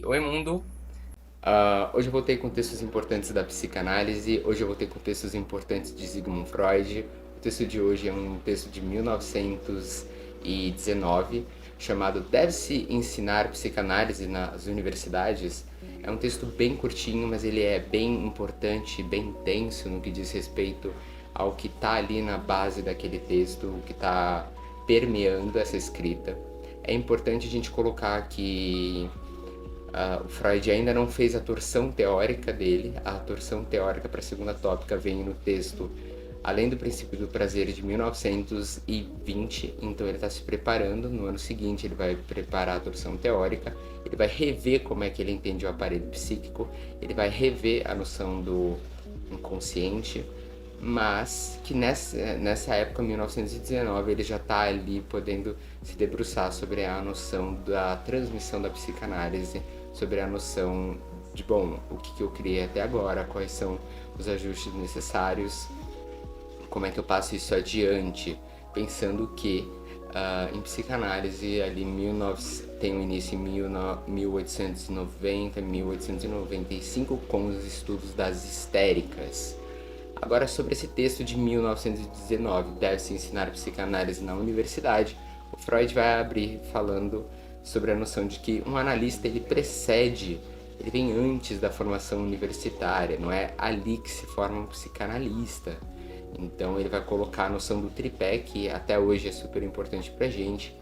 Oi, mundo! Hoje eu voltei com textos importantes da psicanálise, hoje eu voltei com textos importantes de Sigmund Freud. O texto de hoje é um texto de 1919, chamado Deve-se ensinar psicanálise nas universidades? É um texto bem curtinho, mas ele é bem importante, bem intenso no que diz respeito ao que está ali na base daquele texto, o que está permeando essa escrita. É importante a gente colocar que o Freud ainda não fez a torção teórica dele. A torção teórica para a segunda tópica vem no texto Além do Princípio do Prazer de 1920, então ele está se preparando. No ano seguinte ele vai preparar a torção teórica, ele vai rever como é que ele entende o aparelho psíquico, ele vai rever a noção do inconsciente, mas que nessa época, 1919, ele já está ali podendo se debruçar sobre a noção da transmissão da psicanálise, sobre a noção de, bom, o que eu criei até agora, quais são os ajustes necessários, como é que eu passo isso adiante, pensando que em psicanálise ali tem o início em 1890, 1895 com os estudos das histéricas. Agora, sobre esse texto de 1919, Deve-se ensinar psicanálise na universidade, o Freud vai abrir falando sobre a noção de que um analista ele vem antes da formação universitária, não é ali que se forma um psicanalista. Então ele vai colocar a noção do tripé, que até hoje é super importante pra gente,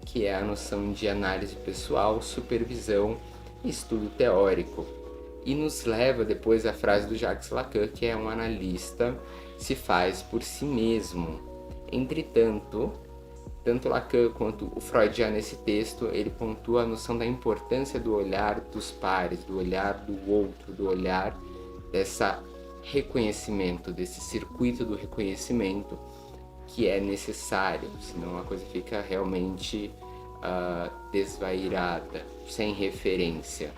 que é a noção de análise pessoal, supervisão e estudo teórico. E nos leva depois à frase do Jacques Lacan, que é um analista se faz por si mesmo. Entretanto, tanto Lacan quanto o Freud já nesse texto, ele pontua a noção da importância do olhar dos pares, do olhar do outro, do olhar dessa reconhecimento, desse circuito do reconhecimento que é necessário, senão a coisa fica realmente desvairada, sem referência.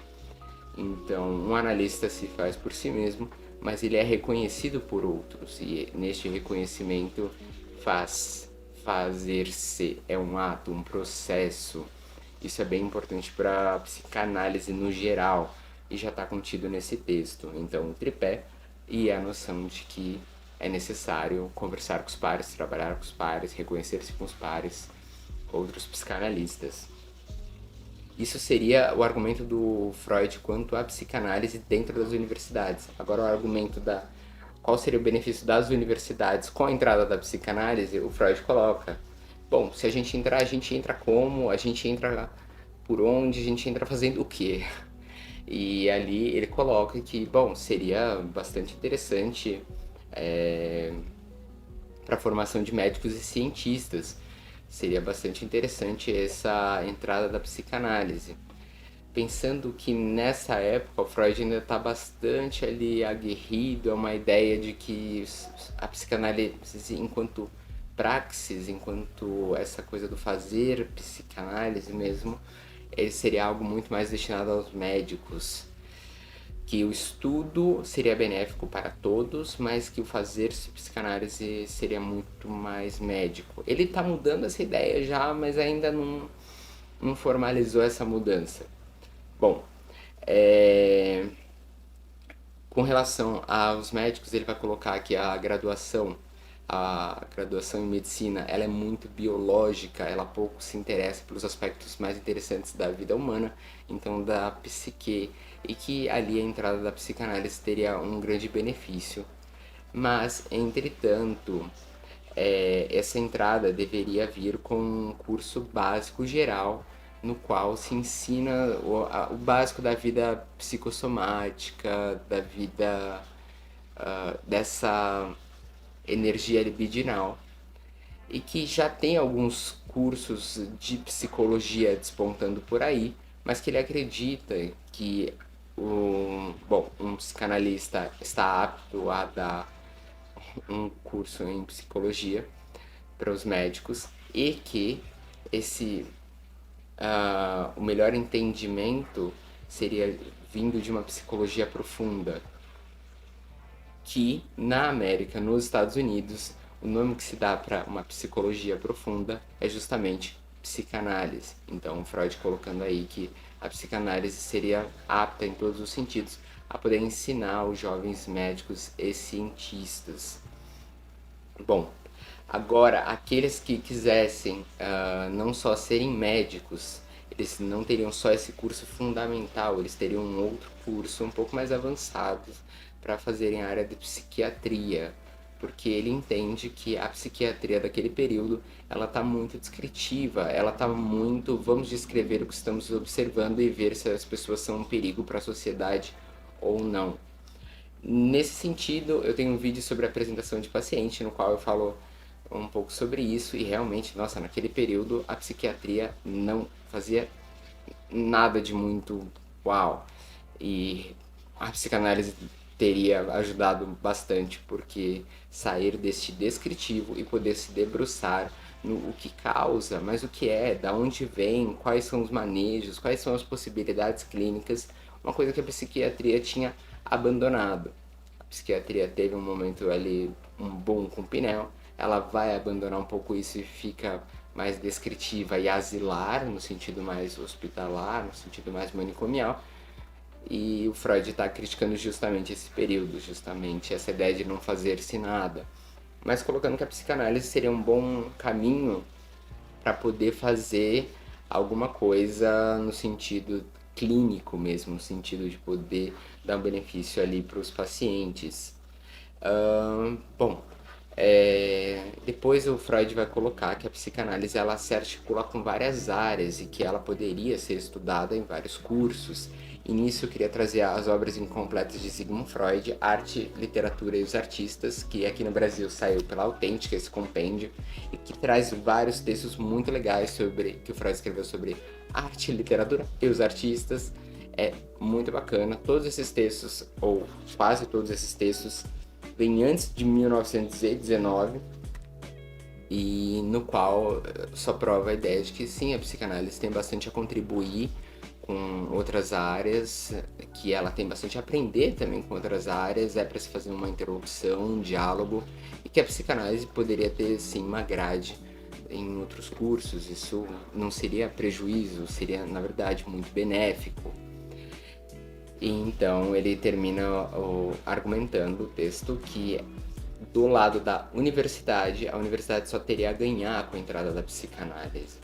Então, um analista se faz por si mesmo, mas ele é reconhecido por outros, e neste reconhecimento fazer-se é um ato, um processo. Isso é bem importante para a psicanálise no geral, e já está contido nesse texto. Então, o tripé e a noção de que é necessário conversar com os pares, trabalhar com os pares, reconhecer-se com os pares, outros psicanalistas. Isso seria o argumento do Freud quanto à psicanálise dentro das universidades. Agora, o argumento da qual seria o benefício das universidades com a entrada da psicanálise, o Freud coloca: bom, se a gente entra como? A gente entra por onde? A gente entra fazendo o quê? E ali ele coloca que, bom, seria bastante interessante para a formação de médicos e cientistas. Seria bastante interessante essa entrada da psicanálise. Pensando que nessa época o Freud ainda está bastante ali aguerrido a uma ideia de que a psicanálise enquanto praxis, enquanto essa coisa do fazer psicanálise mesmo, seria algo muito mais destinado aos médicos, que o estudo seria benéfico para todos, mas que o fazer-se psicanálise seria muito mais médico. Ele está mudando essa ideia já, mas ainda não formalizou essa mudança. Bom, com relação aos médicos, ele vai colocar aqui a graduação em medicina, ela é muito biológica, ela pouco se interessa pelos aspectos mais interessantes da vida humana, então da psique, e que ali a entrada da psicanálise teria um grande benefício. Mas, entretanto, essa entrada deveria vir com um curso básico geral, no qual se ensina o básico da vida psicossomática, da vida dessa energia libidinal, e que já tem alguns cursos de psicologia despontando por aí, mas que ele acredita que um psicanalista está apto a dar um curso em psicologia para os médicos, e que o melhor entendimento seria vindo de uma psicologia profunda, que na América, nos Estados Unidos, o nome que se dá para uma psicologia profunda é justamente psicanálise. Então, Freud colocando aí que a psicanálise seria apta em todos os sentidos a poder ensinar os jovens médicos e cientistas. Bom, agora aqueles que quisessem não só serem médicos, eles não teriam só esse curso fundamental, eles teriam um outro curso um pouco mais avançado para fazerem a área de psiquiatria, porque ele entende que a psiquiatria daquele período ela está muito descritiva, ela está muito, vamos descrever o que estamos observando e ver se as pessoas são um perigo para a sociedade ou não. Nesse sentido, eu tenho um vídeo sobre a apresentação de paciente, no qual eu falo um pouco sobre isso, e realmente, nossa, naquele período a psiquiatria não fazia nada de muito uau. E a psicanálise teria ajudado bastante, porque sair deste descritivo e poder se debruçar no o que causa, mas o que é, da onde vem, quais são os manejos, quais são as possibilidades clínicas, uma coisa que a psiquiatria tinha abandonado. A psiquiatria teve um momento ali, um boom com Pinel, ela vai abandonar um pouco isso e fica mais descritiva e asilar, no sentido mais hospitalar, no sentido mais manicomial, e o Freud está criticando justamente esse período, justamente essa ideia de não fazer-se nada, mas colocando que a psicanálise seria um bom caminho para poder fazer alguma coisa no sentido clínico mesmo, no sentido de poder dar um benefício ali para os pacientes. Bom, depois o Freud vai colocar que a psicanálise ela se articula com várias áreas e que ela poderia ser estudada em vários cursos. E nisso eu queria trazer as obras incompletas de Sigmund Freud, Arte, Literatura e os Artistas, que aqui no Brasil saiu pela Autêntica, esse compêndio, e que traz vários textos muito legais sobre que o Freud escreveu sobre arte, literatura e os artistas. É muito bacana. Todos esses textos, ou quase todos esses textos, vêm antes de 1919, e no qual só prova a ideia de que sim, a psicanálise tem bastante a contribuir com outras áreas, que ela tem bastante a aprender também com outras áreas, é para se fazer uma interlocução, um diálogo, e que a psicanálise poderia ter sim uma grade em outros cursos. Isso não seria prejuízo, seria na verdade muito benéfico. E então ele termina argumentando o texto que do lado da universidade, a universidade só teria a ganhar com a entrada da psicanálise.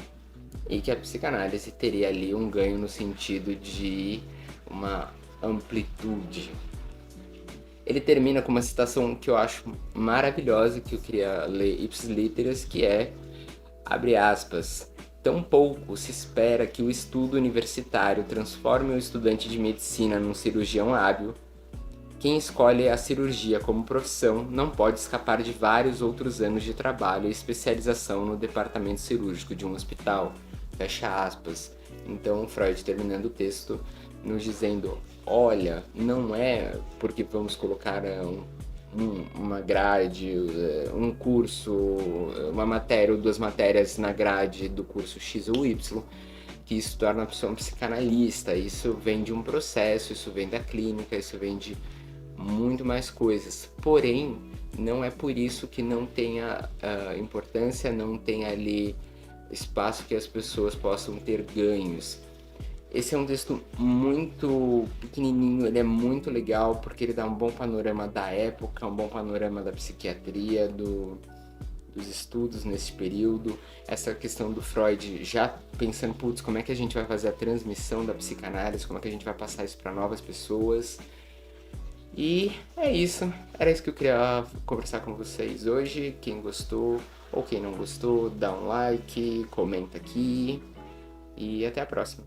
E que a psicanálise teria ali um ganho no sentido de uma amplitude. Ele termina com uma citação que eu acho maravilhosa, que eu queria ler ipsis literis, que é, abre aspas, tão pouco se espera que o estudo universitário transforme o estudante de medicina num cirurgião hábil. Quem escolhe a cirurgia como profissão não pode escapar de vários outros anos de trabalho e especialização no departamento cirúrgico de um hospital. Fecha aspas. Então, Freud terminando o texto nos dizendo, olha, não é porque vamos colocar uma grade, um curso, uma matéria ou duas matérias na grade do curso X ou Y, que isso torna a pessoa um psicanalista. Isso vem de um processo, isso vem da clínica, isso vem de muito mais coisas. Porém, não é por isso que não tenha importância, não tem ali espaço que as pessoas possam ter ganhos. Esse é um texto muito pequenininho, ele é muito legal porque ele dá um bom panorama da época, um bom panorama da psiquiatria, dos estudos nesse período. Essa questão do Freud já pensando, putz, como é que a gente vai fazer a transmissão da psicanálise, como é que a gente vai passar isso para novas pessoas. E é isso, era isso que eu queria conversar com vocês hoje. Quem gostou ou quem não gostou, dá um like, comenta aqui e até a próxima.